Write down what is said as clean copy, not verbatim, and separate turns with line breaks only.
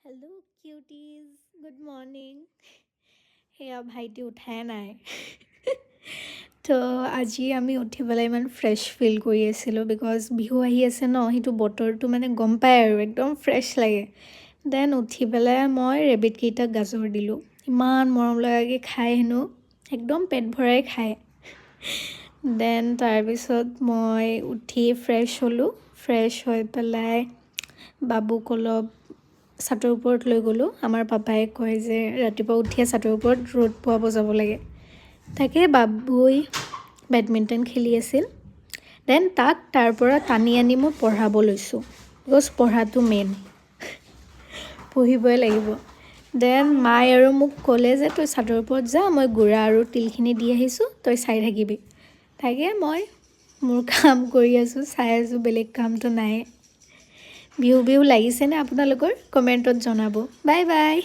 hello cuties good morning সেয়া ভাইটি উঠাই নাই তো আজি আমি উঠি পেলাই ইমান ফ্ৰেছ ফিল কৰি আছিলোঁ বিকজ বিহু আহি আছে ন সেইটো বতৰটো মানে গম পায় আৰু একদম ফ্ৰেছ লাগে দেন উঠি পেলাই মই ৰেবিটকেইটাক গাজৰ দিলোঁ ইমান মৰম লগাকৈ খাই হেনো একদম পেট ভৰাই খায় দেন তাৰপিছত মই উঠি ফ্ৰেছ হ'লোঁ ফ্ৰেছ হৈ পেলাই বাবুক অলপ ছাতৰ ওপৰত লৈ গ'লোঁ আমাৰ পাপাই কয় যে ৰাতিপুৱা উঠিয়ে ছাতৰ ওপৰত ৰ'দ পোৱাব যাব লাগে তাকে বাবুই বেডমিণ্টন খেলি আছিল দেন তাক তাৰ পৰা টানি আনি মই পঢ়াব লৈছোঁ বিকজ পঢ়াটো মেইন পঢ়িবই লাগিব দেন মায়ে আৰু মোক ক'লে যে তই ছাতৰ ওপৰত যা মই গুড়া আৰু তিলখিনি দি আহিছোঁ তই চাই থাকিবি তাকে মই মোৰ কাম কৰি আছোঁ চাই আছোঁ বেলেগ কামটো নাই বিহু লাগিছেনে আপোনালোকৰ কমেণ্টত জনাব বাই বাই